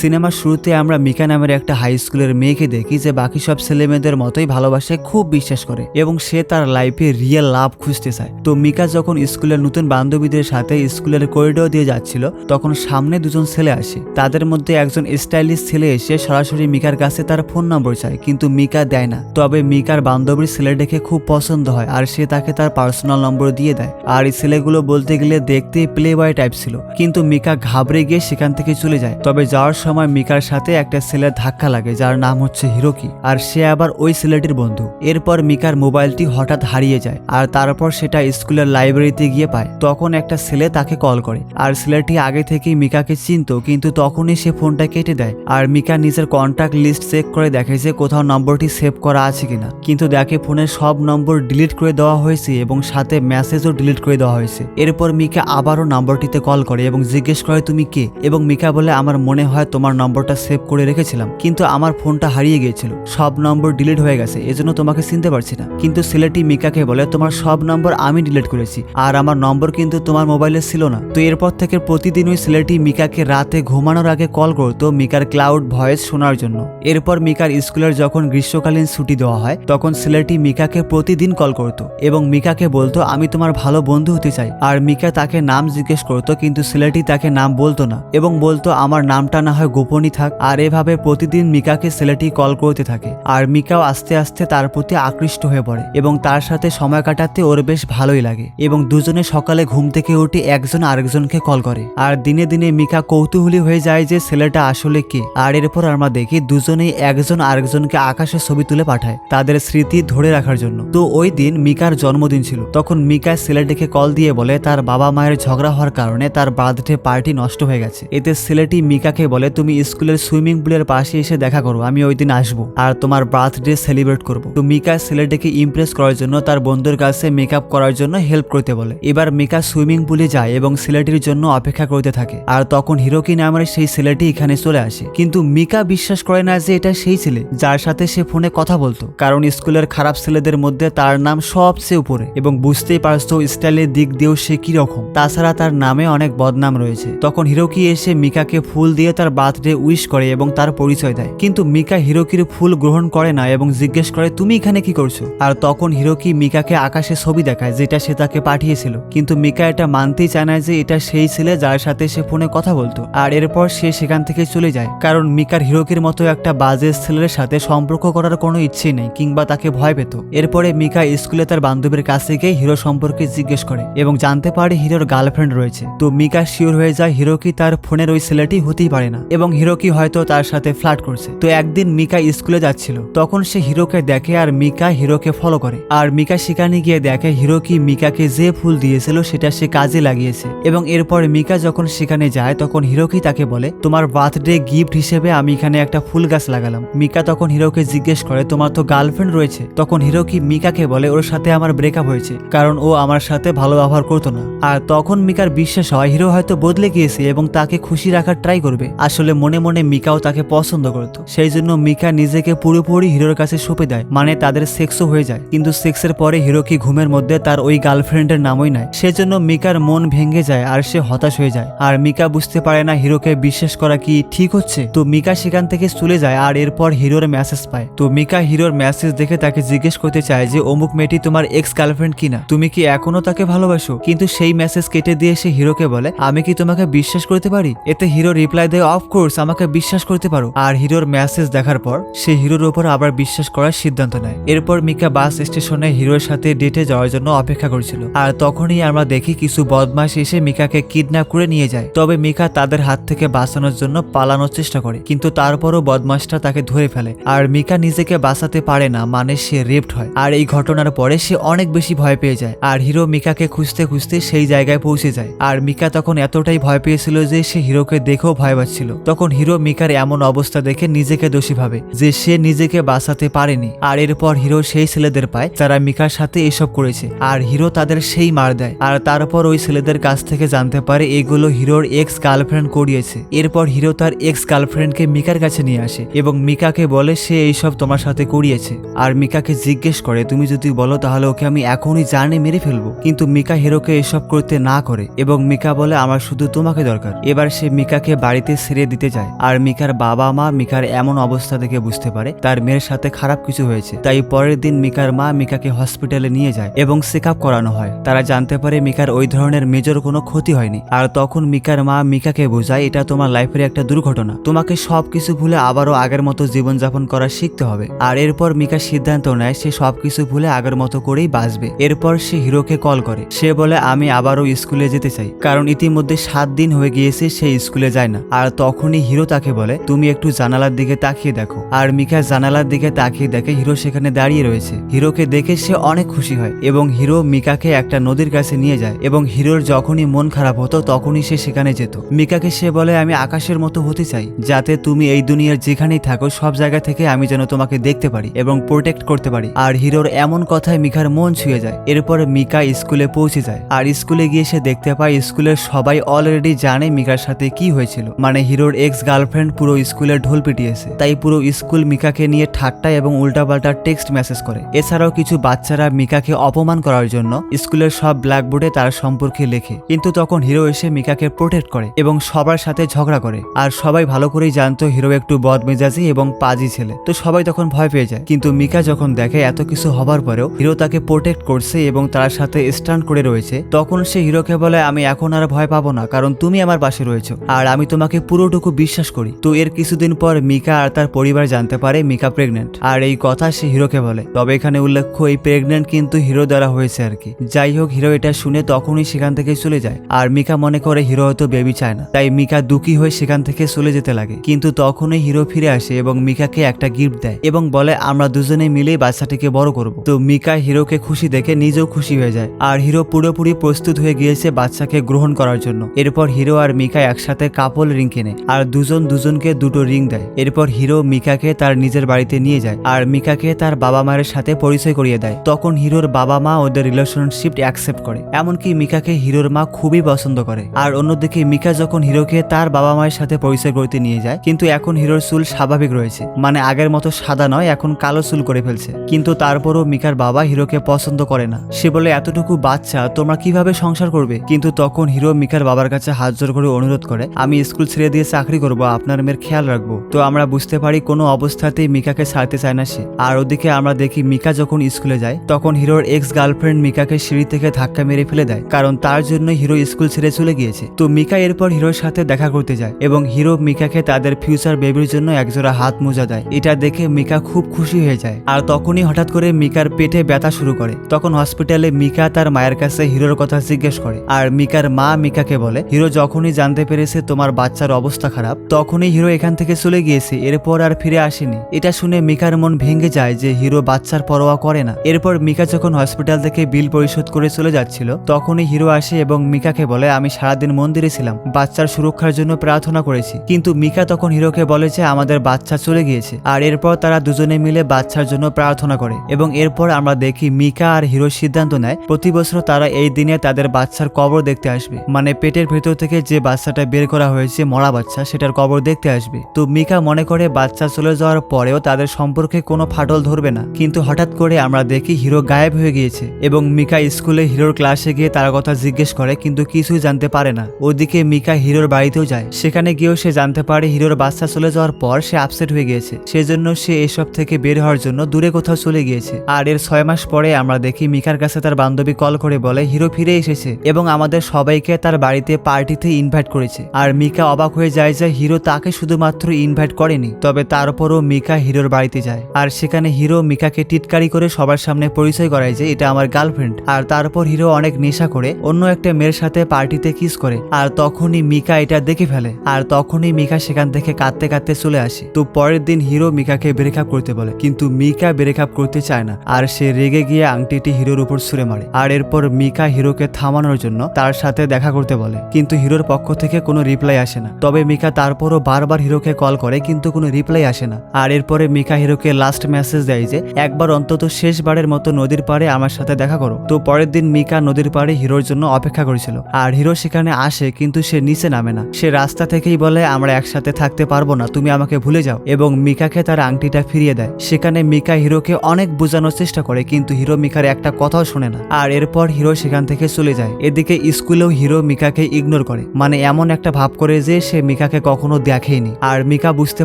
সিনেমার শুরুতে আমরা মিকা নামের একটা হাই স্কুলের মেয়েকে দেখি যে বাকি সব ছেলে মেয়েদের মতোই ভালোবাসায় খুব বিশ্বাস করে এবং সে তার লাইফে রিয়েল লাভ খুঁজতে চায়। তো মিকা যখন স্কুলের নতুন বান্ধবীদের সাথে স্কুলের করিডোর দিয়ে যাচ্ছিল তখন সামনে দুজন ছেলে আসে। তাদের মধ্যে একজন স্টাইলিশ ছেলে এসে সরাসরি মিকার কাছে তার ফোন নম্বর চায়, কিন্তু মিকা দেয় না। তবে মিকার বান্ধবীর ছেলেটাকে খুব পছন্দ হয় আর সে তাকে তার পার্সোনাল নম্বর দিয়ে দেয়। আর এই ছেলেগুলো বলতে গেলে দেখতে প্লে বয় টাইপ ছিল, কিন্তু মিকা ঘাবড়ে গিয়ে সেখান থেকে চলে যায়। তবে যাওয়ার সময় মিকার সাথে একটা ছেলের ধাক্কা লাগে যার নাম হচ্ছে হিরোকি, আর সে আবার ওই ছেলেটির বন্ধু। এরপর মিকার মোবাইলটি হঠাৎ হারিয়ে যায় আর তারপর সেটা স্কুলের লাইব্রেরিতে গিয়ে পায়। তখন একটা ছেলে তাকে কল করে আর ছেলেটি আগে থেকেই মিকাকে চিনতো, কিন্তু তখনই সে ফোনটা কেটে দেয়। আর মিকা নিজের কন্ট্যাক্ট লিস্ট চেক করে দেখে যে কোথাও নম্বরটি সেভ করা আছে কিনা, কিন্তু দেখে ফোনের সব নম্বর ডিলিট করে দেওয়া হয়েছে এবং সাথে মেসেজও ডিলিট করে দেওয়া হয়েছে। এরপর মিকা আবারও নম্বরটিতে কল করে এবং জিজ্ঞেস করে তুমি কে, এবং মিকা বলে আমার মনে হয় তোমার নম্বরটা সেভ করে রেখেছিলাম, কিন্তু আমার ফোনটা হারিয়ে গিয়েছিল, সব নম্বর ডিলিট হয়ে গেছে, এজন্য তোমাকে চিনতে পারছি না। কিন্তু ছেলেটি মিকাকে বলে তোমার সব নম্বর আমি ডিলিট করেছি আর আমার নম্বর কিন্তু তোমার মোবাইলে ছিল না। তো এরপর থেকে প্রতিদিন ওই ছেলেটি মিকাকে রাতে ঘুমানোর আগে কল করতো মিকার ক্লাউড ভয়েস শোনার জন্য। এরপর মিকার স্কুলের যখন গ্রীষ্মকালীন ছুটি দেওয়া হয় তখন ছেলেটি মিকাকে প্রতিদিন কল করতো এবং মিকাকে বলতো আমি তোমার ভালো বন্ধু হতে চাই। আর মিকা তাকে নাম জিজ্ঞেস করতো, কিন্তু ছেলেটি তাকে নাম বলতো না এবং বলতো আমার নামটা না হয় গোপনই থাক। আর এভাবে প্রতিদিন মিকাকে ছেলেটি কল করতে থাকে আর মিকাও আস্তে আস্তে তার প্রতি আকৃষ্ট হয়ে পড়ে এবং তার সাথে সময় কাটাতে ওর বেশ ভালোই লাগে। এবং দুজনে সকালে ঘুম থেকে উঠে একজন আরেকজনকে কল করে আর দিনে দিনে মিকা কৌতূহলী হয়ে যায় যে ছেলেটা আসলে কে। আর এরপর আমরা দেখি দুজনেই একজন আরেকজনকে আকাশে ছবি তুলে পাঠায় তাদের স্মৃতি ধরে রাখার জন্য। তো ওই দিন মিকার জন্মদিন ছিল। তখন মিকা ছেলেটিকে কল দিয়ে বলে তার বাবা মায়ের ঝগড়া হওয়ার কারণে তার বার্থডে পার্টি নষ্ট হয়ে গেছে। এতে ছেলেটি মিকাকে বলে তুমি স্কুলের সুইমিং পুলের পাশে এসে দেখা করো, আমি ওই দিন আসবো আর তোমার বার্থডে সেলিব্রেট করবো। তো মিকা ছেলেটিকে ইমপ্রেস করার জন্য তার বন্ধুর কাছে মেকআপ করার জন্য হেল্প করতে বলে। এবার মিকা সুইমিং পুলে যায় এবং ছেলেটির জন্য অপেক্ষা করতে থাকে। আর তখন হিরোকি নামের সেই ছেলেটি এখানে চলে আসে, কিন্তু মিকা বিশ্বাস করে না যে এটা সেই ছেলে যার সাথে সে ফোনে কথা বলতো, কারণ স্কুলের খারাপ ছেলেদের মধ্যে তার নাম সবচেয়ে উপরে এবং বুঝতেই পারছো স্টাইলের দিক দিয়েও সে কি রকম, তাছাড়া তার নামে অনেক বদনাম রয়েছে। তখন হিরোকি এসে মিকাকে ফুল দিয়ে তার বার্থডে উইশ করে এবং তার পরিচয় দেয়, কিন্তু মিকা হিরোকির ফুল গ্রহণ করে না এবং জিজ্ঞেস করে তুমি এখানে কি করছো। আর তখন হিরোকি মিকাকে আকাশে ছবি দেখায় যেটা সে তাকে পাঠিয়েছিল, কিন্তু মিকা এটা মানতেই চায় না যে এটা সেই ছেলে যার সাথে সে ফোনে কথা বলতো। আর এরপর সে সেখান থেকে চলে যায়, কারণ মিকার হিরোকির মতো একটা বাজে ছেলের সাথে সম্পর্ক করার কোনো ইচ্ছে নেই কিংবা তাকে ভয় পেত। এরপরে মিকা স্কুলে তার বান্ধবীর কাছে গিয়ে হিরো সম্পর্কে জিজ্ঞেস করে এবং জানতে পারে হিরোর গার্লফ্রেন্ড রয়েছে। তো মিকা শিওর হয়ে যায় হিরোকি তার ফোনের ওই ছেলেটি হতেই পারে না এবং হিরোকি হয়তো তার সাথে ফ্লার্ট করছে। তো একদিন মিকা স্কুলে যাচ্ছিল, তখন সে হিরোকে দেখে আর মিকা হিরোকে ফলো করে। আর মিকা সেখানে গিয়ে দেখে হিরোকি মিকাকে যে ফুল দিয়েছিল সেটা সে কাজে লাগিয়েছে। এবং এরপর মিকা যখন সেখানে যায় তখন হিরোকি তাকে বলে তোমার বার্থডে গিফট হিসেবে আমি এখানে একটা ফুল গাছ লাগালাম। মিকা তখন হিরোকে জিজ্ঞেস করে তোমার তো গার্লফ্রেন্ড রয়েছে। তখন হিরোকি মিকাকে বলে ওর সাথে আমার ব্রেকআপ হয়েছে, কারণ ও আমার সাথে ভালো ব্যবহার করতো না। আর তখন মিকার বিশ্বাস হয় হিরো হয়তো বদলে গিয়েছে এবং তাকে খুশি রাখার ট্রাই করবে। আসলে মনে মনে মিকাও তাকে পছন্দ করতো, সেই জন্য মিকা নিজেকে পুরোপুরি হিরোর কাছে সঁপে দেয়, মানে তাদের সেক্সও হয়ে যায়। কিন্তু সেক্সের পরে হিরোকি ঘুমের মধ্যে তার ওই গার্লফ্রেন্ডের নামই নাই, সেজন্য মিকার মন ভেঙে যায় আর সে হতাশ হয়ে যায়। আর মিকা বুঝতে পারে না হিরোকে বিশ্বাস করা কি ঠিক হচ্ছে। তো মিকা সেখান থেকে চলে যায় আর এরপর হিরোর মেসেজ পায়। তো মিকা হিরোর মেসেজ দেখে তাকে জিজ্ঞেস করতে চায় যে অমুক মেয়েটি তোমার এক্স গার্লফ্রেন্ড কিনা, তুমি কি এখনো তাকে ভালোবাসো। কিন্তু সেই মেসেজ কেটে দিয়ে সে হিরোকে বলে আমি কি তোমাকে বিশ্বাস করতে পারি। এতে হিরো রিপ্লাই দেয় অফকোর্স আমাকে বিশ্বাস করতে পারো। আর হিরোর মেসেজ দেখার পর সে হিরোর উপর আবার বিশ্বাস করার সিদ্ধান্ত নেয়। এরপর মিকা বাস স্টেশনে হিরোর সাথে ডেটে যাওয়ার জন্য অপেক্ষা করছিল, আর তখনই আমরা দেখি কিছু বদমাশ এসে মিকাকে কিডন্যাপ করে নিয়ে যায়। তবে মিকা তাদের হাত থেকে বাঁচানোর জন্য পালানোর চেষ্টা করে, কিন্তু তারপরও বদমাশটা তাকে ধরে ফেলে। আর মিকা নিজেকে বাঁচাতে পারে না, মানে সে রেপড হয়। আর এই ঘটনার পরে সে অনেক বেশি ভয় পেয়ে যায় আর হিরো মিকাকে খুঁজতে খুঁজতে সেই জায়গায় পৌঁছে যায়। আর মিকা তখন এতটাই ভয় পেয়েছিল যে সে হিরোকে দেখেও ভয় পাচ্ছিল। তখন হিরো মিকার এমন অবস্থা দেখে নিজেকে দোষী ভাবে যে সে নিজেকে বাঁচাতে পারেনি। আর এরপর হিরো সেই ছেলেদের পায় যারা মিকার সাথে এসব করেছে, আর হিরো তাদের সেই মার দেয়। আর তারপর ওই ছেলেদের কাছ থেকে জানতে পারে এগুলো হিরোর এক্স গার্লফ্রেন্ড করিয়েছে। এরপর হিরো তার এক্স গার্লফ্রেন্ডকে মিকার কাছে নিয়ে আসে এবং মিকাকে বলে সে এইসব তোমার সাথে করিয়েছে। আর মিকাকে জিজ্ঞেস করে তুমি যদি বলো তাহলে ওকে আমি এখনই জানে মেরে ফেলবো। কিন্তু মিকা হিরোকে এসব করতে না করে এবং মিকা বলে আমার শুধু তোমাকে দরকার। এবার সে মিকাকে বাড়িতে ছেড়ে দিতে যায়। আর মিকার বাবা মা মিকার এমন অবস্থা দেখে বুঝতে পারে তার মেয়ের সাথে খারাপ কিছু হয়েছে। তাই পরের দিন মিকার মা মিকাকে হসপিটালে নিয়ে যায় এবং চেক আপ করানো হয়। তারা জানতে পারে মিকার ওই ধরনের মেজর কোনো ক্ষতি হয়নি। আর তখন মিকার মা মিকাকে বোঝায় এটা তোমার লাইফের একটা দুর্ঘটনা, তোমাকে সবকিছু ভুলে আবারও আগের মতো জীবনযাপন করা শিখতে হবে। আর এরপর মিকা সিদ্ধান্ত নেয় সে সবকিছু ভুলে আগের মতো করেই বাঁচবে। এরপর সে হিরোকে কল করে, সে বলে আমি আবারও স্কুলে যেতে চাই, কারণ ইতিমধ্যে 7 দিন হয়ে গিয়েছে সে স্কুলে যায় না। আর তখনই হিরো তাকে বলে তুমি একটু জানালার দিকে তাকিয়ে দেখো। আর মিকা জানালার দিকে তাকিয়ে দেখে হিরো সেখানে দাঁড়িয়ে রয়েছে। হিরোকে দেখে সে অনেক খুশি হয় এবং হিরো মিকাকে একটা নদীর কাছে নিয়ে যায় এবং হিরোর যখনই মন খারাপ হতো তখনই সে সেখানে যেত। মিকাকে সে বলে আমি আকাশের মতো হতে চাই, যাতে তুমি এই দুনিয়ার যেখানেই থাকো সব জায়গা থেকে আমি যেন তোমাকে দেখতে পারি এবং প্রোটেক্ট করতে পারি। আর হিরোর এমন কথায় মিকার মন ছুঁয়ে যায়। এরপর মিকা স্কুলে পৌঁছে যায়। আর স্কুলে গিয়ে সে দেখতে পায় স্কুলের সবাই অলরেডি জানে মিকার সাথে কি হয়েছিল, মানে হিরোর এক্স গার্লফ্রেন্ড পুরো স্কুলের ঢোল পিটিয়েছে। তাই পুরো স্কুল মিকাকে নিয়ে ঠাট্টা এবং উল্টাপাল্টা টেক্সট মেসেজ করে। এছাড়াও কিছু বাচ্চারা মিকাকে অপমান করার জন্য স্কুলের সব ব্ল্যাকবোর্ডে তার সম্পর্কে লেখে। কিন্তু তখন হিরো এসে মিকাকে প্রোটেক্ট করে এবং সবার সাথে ঝগড়া করে। আর সবাই ভালো করেই জানতো হিরো একটু বদমেজাজি এবং পাজি ছেলে, তো সবাই তখন ভয় পেয়ে যায়। কিন্তু মিকা যখন দেখে এত কিছু হবার পরেও হিরো তাকে প্রোটেক্ট করছে এবং তার সাথে স্ট্যান্ড করে রয়েছে, তখন সে হিরোকে বলে আমি এখন আর ভয় পাবো না, কারণ তুমি আমার পাশে রয়েছো আর আমি তোমাকে পুরোটুকু বিশ্বাস করি। তো এর কিছুদিন পর মিকা আর তার পরিবার জানতে পারে মিকা প্রেগনেন্ট। আর এই কথা সে হিরোকে বলে। তবে এখানে উল্লেখ্য এই প্রেগনেন্ট কিন্তু হিরো দ্বারা হয়েছে আর কি। যাই হোক, হিরো এটা শুনে তখনই সেখান থেকে চলে যায়। আর মিকা মনে করে হিরো হয়তো বেবি চায় না, তাই মিকা দুঃখী হয়ে সেখান থেকে চলে যেতে লাগে। কিন্তু তখনই হিরো ফিরে আসে এবং মিকাকে একটা গিফট দেয় এবং বলে আমরা দুজনে মিলে বাচ্চাটিকে বড় করব। তো মিকা হিরোকে খুশি দেখে নিজেও খুশি হয়ে যায়। আর হিরো পুরোপুরি প্রস্তুত হয়ে গিয়েছে বাচ্চাকে গ্রহণ করার জন্য। এরপর হিরো আর মিকা একসাথে কাপল রিং কেনে আর দুজন দুজনকে দুটো রিং দেয়। এরপর হিরো মিকাকে তার নিজের বাড়িতে নিয়ে যায় আর মিকাকে তার বাবা মায়ের সাথে পরিচয় করিয়ে দেয়। তখন হিরোর বাবা মা ওদের রিলেশনশিপ অ্যাকসেপ্ট করে, এমনকি মিকাকে হিরোর মা খুবই পছন্দ করে। আর অন্যদিকে মিকা যখন হিরোকে তার বাবা মায়ের সাথে পরিচয় করতে নিয়ে যায়, কিন্তু এখন হিরোর চুল স্বাভাবিক রয়েছে, মানে আগের মতো সাদা নয়, এখন কালো চুল করে ফেলছে। কিন্তু তারপরও মিকার বাবা হিরোকে পছন্দ করে না। সে বলে এতটুকু বাচ্চা তোমরা কিভাবে সংসার করবে? কিন্তু তখন হিরো মিকার বাবার কাছে হাত জোর করে অনুরোধ করে আমি স্কুল ছেড়ে দিয়ে চাকরি করব, আপনার মেয়ের খেয়াল রাখবো। তো আমরা বুঝতে পারি কোনো অবস্থাতেই মিকাকে ছাড়তে চায় না সে। আর ওদিকে আমরা দেখি মিকা যখন স্কুলে যায় তখন হিরোর এক্স গার্লফ্রেন্ড মিকাকে সিঁড়ি থেকে ধাক্কা মেরে ফেলে দেয়, কারণ তার জন্য হিরো স্কুল ছেড়ে চলে গিয়েছে। তো মিকা এরপর হিরোর সাথে দেখা করতে যায় এবং হিরো মিকাকে তাদের ফিউচার বেবির জন্য একজোড়া হাত মোজা দেয়। এটা দেখে মিকা খুব খুশি হয়ে যায়। আর তখনই হঠাৎ করে মিকার পেটে ব্যথা শুরু করে। তখন হসপিটালে মিকা তার মায়ের কাছে হিরোর কথা জিজ্ঞেস করে। আর মিকার মা মিকাকে বলে হিরো যখনই জানতে পেরেছে তোমার বাচ্চার অবস্থা খারাপ তখনই হিরো এখান থেকে চলে গিয়েছে, এরপর আর ফিরে আসেনি। এটা শুনে মিকার মন ভেঙে যায় যে হিরো বাচ্চার পরোয়া করে না। এরপর মিকা যখন হসপিটাল থেকে বিল পরিশোধ করে চলে যাচ্ছিল তখনই হিরো আসে এবং মিকাকে বলে আমি সারাদিন মন্দিরে ছিলাম, বাচ্চার সুরক্ষার জন্য প্রার্থনা করেছি। কিন্তু মিকা তখন হিরোকে বলে যে আমাদের বাচ্চা চলে গিয়েছে। আর এরপর তারা দুজনে মিলে বাচ্চার জন্য প্রার্থনা করে এবং এরপর আমরা দেখি মিকা আর হিরো সিদ্ধান্ত নেয় প্রতি বছর তারা এই দিনে তাদের বাচ্চার কবর দেখতে আসবে, মানে পেটের ভেতর থেকে যে বাচ্চাটা বের করা হয়েছে মরা বাচ্চা সেটার কবর দেখতে আসবে। তো মিকা মনে করে বাচ্চা চলে যাওয়ার পরেও তাদের সম্পর্কে কোনো ফাটল ধরবে না। কিন্তু হঠাৎ করে আমরা দেখি হিরো গায়েব হয়ে গিয়েছে এবং মিকা স্কুলে হিরোর ক্লাসে গিয়ে তার কথা জিজ্ঞেস করে কিন্তু কিছুই জানতে পারে না। ওদিকে মিকা হিরোর বাড়িতেও যায়, সেখানে গিয়েও সে জানতে পারে হিরোর বাচ্চা চলে যাওয়ার পর সে আপসেট হয়ে গিয়েছে, সেজন্য সে এসব থেকে বের হওয়ার জন্য দূরে কোথাও চলে গিয়েছে। আর এর 6 মাস পরে আমরা দেখি মিকার কাছে তার বান্ধবী কল করে বলে হিরো ফিরে এসেছে এবং আমাদের সবাইকে তার বাড়িতে পার্টিতে ইনভাইট করেছে। আর মিকা অবাক হয়ে যায় যে হিরো তাকে শুধুমাত্র ইনভাইট করেনি, তবে তারপরও মিকা হিরোর বাড়িতে যায়। আর সেখানে হিরো মিকাকে টিটকারি করে সবার সামনে পরিচয় করায় যে এটা আমার গার্লফ্রেন্ড। আর তারপর হিরো অনেক নেশা করে অন্য একটা মেয়ের সাথে পার্টিতে কিস করে। আর তখনই মিকা এটা দেখে ফেলে আর তখনই মিকা সেখান থেকে কাঁদতে কাঁদতে চলে আসে। তো পরের দিন হিরো মিকাকে ব্রেকআপ করতে বলে, কিন্তু মিকা ব্রেকআপ করতে চায় না আর সে রেগে গিয়ে আংটিটি হিরোর উপর ছুঁড়ে মারে। আর এরপর মিকা হিরোকে থামানোর জন্য তার সাথে দেখা করতে বলে, কিন্তু হিরোর পক্ষ থেকে কোনো রিপ্লাই আসে না। তবে মিকা তারপরও বারবার হিরোকে কল করে কিন্তু কোনো রিপ্লাই আসে না। আর এরপরে মিকা হিরোকে লাস্ট মেসেজ দেয় যে একবার অন্তত শেষবারের মতো নদীর পাড়ে আমার সাথে দেখা করো। তো পরের দিন মিকা নদীর পাড়ে হিরোর জন্য অপেক্ষা করেছিল আর হিরো সেখানে আসে কিন্তু সে নিচে নামে না। সে রাস্তা থেকেই বলে আমরা একসাথে থাকতে পারবো না, তুমি আমাকে ভুলে যাও, এবং মিকাকে তার আংটিটা ফিরিয়ে দেয়। সেখানে মিকা হিরোকে অনেক বোঝানোর চেষ্টা করে কিন্তু হিরো মিকার একটা কথাও শোনে না। আর এরপর হিরো সেখান থেকে চলে যায়। এদিকে স্কুলেও হিরো মিকাকে ইগনোর করে, মানে এমন একটা ভাব করে যে সে মিকাকে কখনো দেখেইনি। আর মিকা বুঝতে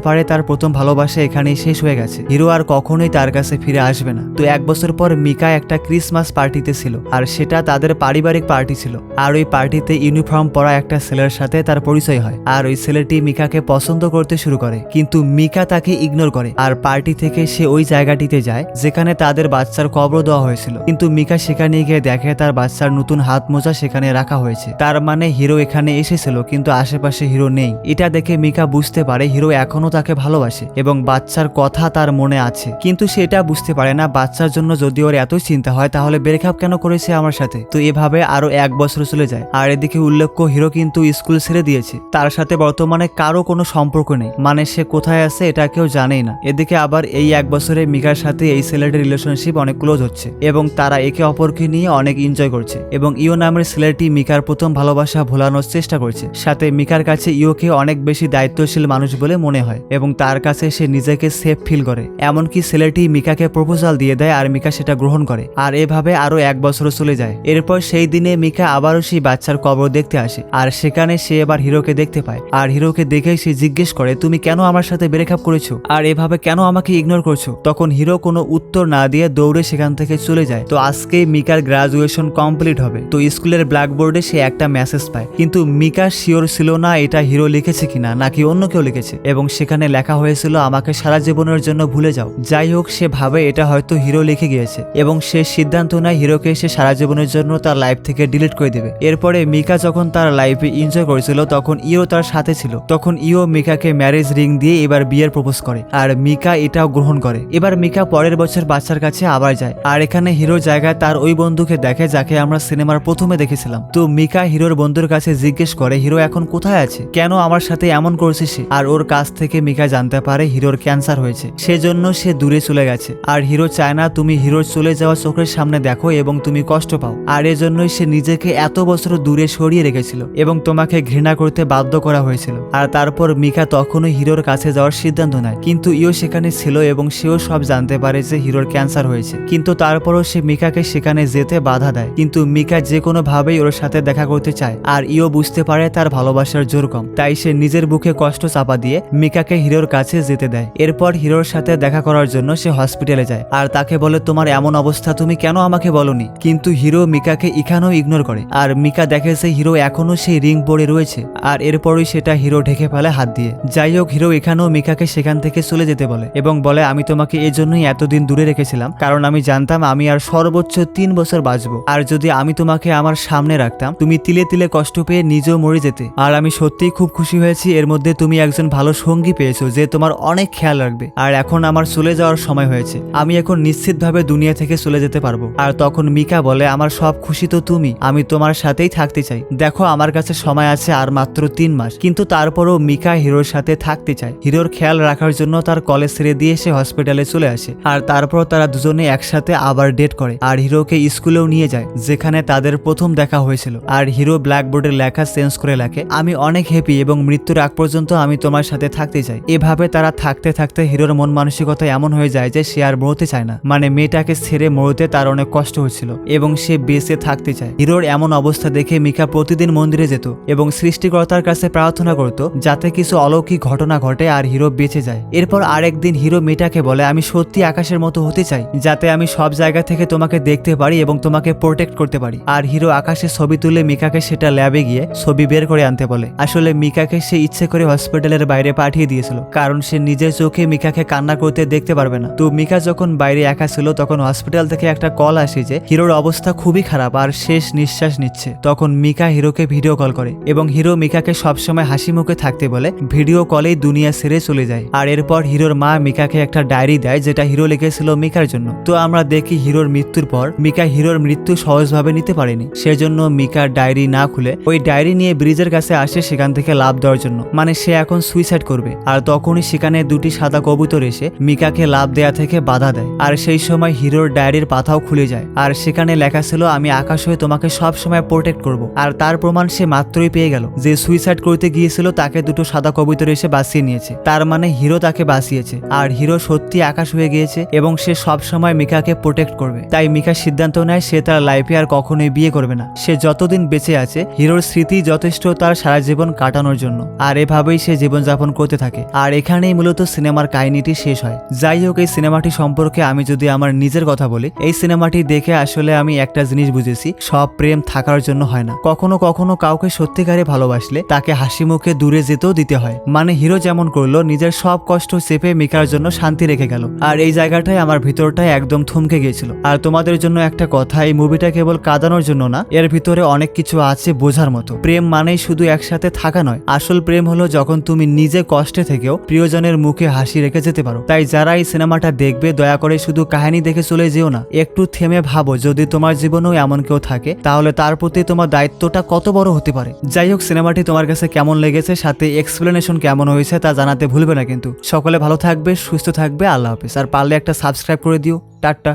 পারে তার প্রথম ভালোবাসা এখানেই শেষ হয়ে গেছে, হিরো আর কখনোই তার কাছে ফিরে আসবে না। তো 1 বছর পর মিকা একটা ক্রিসমাস পার্টিতে ছিল, আর সেটা তাদের পারিবারিক পার্টি ছিল। আর ওই পার্টিতে ইউনিফর্ম পরা একটা ছেলের সাথে তার পরিচয় হয়, আর ওই ছেলেটি মিকাকে পছন্দ করতে শুরু করে, কিন্তু মিকা তাকে ইগনোর করে। আর পার্টি থেকে সে ওই জায়গাটিতে যায় যেখানে তাদের বাচ্চার কবর দেওয়া হয়েছিল, কিন্তু মিকা সেখানে গিয়ে দেখে তার বাচ্চার নতুন হাত মোজা সেখানে রাখা হয়েছে। তার মানে হিরো এখানে এসেছিল কিন্তু আশেপাশে হিরো নেই। এটা দেখে মিকা বুঝতে পারে হিরো এখনো তাকে ভালোবাসে এবং বাচ্চার কথা তার মনে আছে, কিন্তু সেটা বুঝতে পারে না বাচ্চার জন্য যদি ওর এতই চিন্তা হয় তাহলে ব্রেকআপ কেন করেছে আমার সাথে। তো এভাবে আরো 1 বছর চলে যায়। আর এদিকে উল্লেখ্য হিরো কিন্তু স্কুল ছেড়ে দিয়েছে, তার সাথে বর্তমানে কারো কোনো সম্পর্ক নেই, মানে সে কোথায় আছে এটা কেউ জানেই না। এদিকে আবার এই 1 বছরে মিকার সাথে এই ছেলেটির রিলেশনশিপ অনেক ক্লোজ হচ্ছে এবং তারা একে অপরকে নিয়ে অনেক এনজয় করছে এবং ইও নামের ছেলেটি মিকার প্রথম ভালোবাসা ভোলানোর চেষ্টা করছে। সাথে মিকার কাছে ইওকে অনেক বেশি দায়িত্বশীল মানুষ বলে মনে হয় এবং তার কাছে সে নিজেকে সেফ ফিল করে। এমনকি ছেলেটি মিকাকে প্রপোজাল দিয়ে দেয় আর মিকা সেটা গ্রহণ করে। আর এভাবে আরো 1 বছর চলে যায়। এরপর সেই দিনে মিকা আবারও সেই বাচ্চার কবর দেখতে আসে, আর সেখানে সে এবার হিরোকে দেখতে পায়। আর হিরোকে দেখেই সে জিজ্ঞেস করে তুমি কেন আমার সাথে ব্রেকআপ করেছো আর এভাবে কেন আমাকে ইগনোর করছো। তখন হিরো কোনো উত্তর না দিয়ে দৌড়ে সেখান থেকে চলে যায়। তো আজকে মিকার গ্রাজুয়েশন কমপ্লিট হবে। তো স্কুলের ব্ল্যাকবোর্ডে সে একটা মেসেজ পায়, কিন্তু মিকা শিওর ছিল না এটা হিরো লিখেছে কিনা নাকি অন্য কেউ লিখেছে, এবং সেখানে লেখা হয়েছিল আমাকে সারা জীবনের জন্য ভুলে যাও। যাই হোক, সে ভাবে এটা হয়তো হিরো লিখে গিয়েছে এবং সে সিদ্ধান্ত নেয় হিরোকে সে সারা জীবনের জন্য তার লাইফ থেকে ডিলিট করে দেবে। এরপরে মিকা যখন তার লাইফে এনজয় করেছিল তখন ইও তার সাথে ছিল। তখন ইও মিকাকে ম্যারেজ রিং দিয়ে এবার বিয়ের প্রপোজ করে আর মিকা এটাও গ্রহণ করে। এবার মিকা পরের বছর বাচ্চার কাছে আবার যায়, আর এখানে হিরোর জায়গায় তার ওই বন্ধুকে দেখে যাকে আমরা সিনেমার প্রথমে দেখেছিলাম। তো মিকা হিরোর বন্ধুর কাছে জিজ্ঞেস করে হিরো এখন কোথায় আছে, কেন আমার সাথে এমন করছে সে। আর ওর কাছ থেকে মিকা জানতে পারে হিরোর ক্যান্সার হয়েছে, সেজন্য সে দূরে চলে গেছে। আর হিরো চায় না তুমি হিরোর চলে যাওয়া চোখের সামনে দেখো এবং তুমি কষ্ট পাও, আর এজন্যই সে নিজেকে এত বছর দূরে সরিয়ে রেখেছিল এবং তোমাকে ঘৃণা করতে বাধ্য করা হয়েছিল। আর তারপর মিকা তখনই হিরোর কাছে যাওয়ার সিদ্ধান্ত নেয়, কিন্তু ইও সেখানে ছিল এবং সেও সব জানতে পারে যে হিরোর ক্যান্সার হয়েছে, কিন্তু তারপরও সে মিকাকে সেখানে যেতে বাধা দেয়। কিন্তু মিকা যে কোনো ভাবেই ওর সাথে দেখা করতে চায়, আর ইও বুঝতে পারে তার ভালোবাসার জোর কম, তাই সে নিজের বুকে কষ্ট চাপা দিয়ে মিকাকে হিরোর কাছে যেতে দেয়। এরপর হিরোর সাথে দেখা করার জন্য সে হসপিটালে যায় আর তাকে বলে তোমার এমন অবস্থা তুমি কেন আমাকে বলনি। কিন্তু হিরো মিকাকে এখানেও ইগনোর করে, আর মিকা দেখে যে হিরো এখনো সেই রিং পরে রয়েছে, আর এরপরই সেটা হিরো ঢেকে ফেলে হাত দিয়ে। যাই হোক, হিরো এখানেও মিকাকে সেখান থেকে চলে যেতে বলে এবং বলে আমি তোমাকে এই জন্যই এতদিন দূরে রেখেছিলাম, কারণ আমি জানতাম আমি আর সর্বোচ্চ 3 বছর বাঁচবো, আর যদি আমি তোমাকে আমার সামনে রাখতাম তুমি তিলে তিলে কষ্ট পেয়ে নিজেও মরে যেতে। আর আমি সত্যিই খুব খুশি হয়েছি এর মধ্যে তুমি একজন ভালো সঙ্গী পেয়েছো যে তোমার অনেক খেয়াল রাখবে। আর এখন আমার চলে যাওয়ার সময় হয়েছে, আমি এখন নিশ্চিতভাবে দুনিয়া থেকে চলে যেতে পারবো। আর তখন মিকা বলে আমার সব খুশি তো তুমি, আমি তোমার সাথেই থাকতে চাই। দেখো আমার কাছে সময় আছে আর মাত্র 3 মাস, কিন্তু তারপরও মিকা হিরোর সাথে থাকতে চায়। হিরোর খেয়াল রাখার জন্য তার কলেজ ছেড়ে দিয়ে সে হসপিটালে চলে আসে, আর তারপর তারা দুজনে একসাথে আবার ডেট করে আর হিরোকে স্কুলেও নিয়ে যায় যেখানে তাদের প্রথম দেখা হয়েছিল। আর হিরো ব্ল্যাকবোর্ডের লেখা চেঞ্জ করে লেখে আমি অনেক হ্যাপি এবং মৃত্যুর আগ পর্যন্ত আমি তোমার সাথে থাকতে চাই। এভাবে তারা থাকতে থাকতে হিরোর মন মানসিকতা এমন হয়ে যায় যে সে আর মরতে চায় না, মানে মেয়েটাকে ছেড়ে মরতে তার অনেক কষ্ট হচ্ছিল এবং সে বেঁচে থাকতে চায়। হিরোর এমন অবস্থা দেখে মিকা প্রতিদিন মন্দিরে যেত এবং সৃষ্টিকর্তার কাছে প্রার্থনা করত যাতে কিছু অলৌকিক ঘটনা ঘটে আর হিরো বেঁচে যায়। এরপর আরেকদিন হিরো মেয়েটাকে বলে আমি সত্যি আকাশের মতো হতে চাই যাতে আমি সব জায়গা থেকে তোমাকে দেখতে পারি এবং তোমাকে প্রোটেক্ট করতে পারি। আর হিরো আকাশে ছবি তুলে মিকাকে সেটা ল্যাবে গিয়ে ছবি বের করে আনতে বলে। আসলে মিকাকে সে ইচ্ছে করে হসপিটালের বাইরে পাঠিয়ে দিয়েছিল কারণ সে নিজের চোখে মিকাকে কান্না করতে দেখতে পারবে না। তো মিকা যখন বাইরে একা ছিল তখন হসপিটাল থেকে একটা কল আসে যে হিরোর অবস্থা খুবই খারাপ আর শেষ নিঃশ্বাস নিচ্ছে। তখন মিকা হিরোকে ভিডিও কল করে এবং হিরো মিকাকে সবসময় হাসি মুখে থাকতে বলে ভিডিও কলেই দুনিয়া ছেড়ে চলে যায়। আর এরপর হিরোর মা মিকাকে একটা ডায়েরি দেয় যেটা হিরো লিখেছিল মিকার জন্য। তো আমরা দেখি হিরোর মৃত্যুর পর মিকা হিরোর মৃত্যু সহজভাবে নিতে পারেনি, সেজন্য মিকার ডায়েরি না খুলে ওই ডায়েরি নিয়ে ব্রিজের কাছে আসে সেখান থেকে লাভ দেওয়ার জন্য, মানে সে এখন সুইসাইড করবে। আর তখনই সেখানে 2টি সাদা কবুতর এসে মিকাকে লাভ দেয়া থেকে বাধা দেয়। আর সেই সময় হিরোর ডায়েরির পাতাও খুলে যায় আর সেখানে লেখা ছিল আমি আকাশ হয়ে তোমাকে সব সময় প্রোটেক্ট করব। আর তার প্রমাণ সে মাত্রই পেয়ে গেল যে সুইসাইড করতে গিয়েছিল তাকে 2টো সাদা কবুতর এসে বাঁচিয়ে নিয়েছে, তার মানে হিরো তাকে বাঁচিয়েছে আর হিরো সত্যি আকাশ হয়ে গিয়েছে এবং সে সব সময় মিকাকে প্রোটেক্ট করবে। তাই মিকা সিদ্ধান্ত নেয় সে তার লাইফে আর কখনোই বিয়ে করবে না। সে যতদিন বেঁচে আছে হিরোর স্মৃতি যথেষ্ট তার সারা জীবন কাটানোর বাঁচানোর জন্য। আর এভাবেই সে জীবনযাপন করতে থাকে। আর এখানেই মূলত সিনেমার কাহিনীটি শেষ হয়। যাই হোক, এই সিনেমাটি সম্পর্কে আমি যদি আমার নিজের কথা বলি, এই সিনেমাটি দেখে আসলে আমি একটা জিনিস বুঝেছি, সব প্রেম থাকার জন্য হয় না। কখনো কখনো কাউকে সত্যিকারে ভালোবাসলে তাকে হাসি মুখে দূরে যেতেও দিতে হয়। মানে হিরো যেমন করলো, নিজের সব কষ্ট চেপে মিকার জন্য শান্তি রেখে গেল। আর এই জায়গাটায় আমার ভিতরটাই একদম থমকে গিয়েছিল। আর তোমাদের জন্য একটা কথা, এই মুভিটা কেবল কাঁদানোর জন্য না, এর ভিতরে অনেক কিছু আছে বোঝার মতো। প্রেম মানেই শুধু একসাথে থাকা নয়, আসল প্রেম হলো যখন তুমি নিজে কষ্টে থেকেও প্রিয়জনের মুখে হাসি রেখে যেতে পারো। তাই যারা এই সিনেমাটা দেখবে, দয়া করে শুধু কাহিনী দেখে চলে যেও না, একটু থেমে ভাবো, যদি তোমার জীবনেও এমন কেউ থাকে তাহলে তার প্রতি তোমার দায়িত্বটা কত বড় হতে পারে। যাই হোক, সিনেমাটি তোমার কাছে কেমন লেগেছে, সাথে এক্সপ্লেনেশন কেমন হয়েছে তা জানাতে ভুলবে না কিন্তু। সকলে ভালো থাকবে, সুস্থ থাকবে, আল্লাহ হাফেজ। আর পারলে একটা সাবস্ক্রাইব করে দিও। টাটা।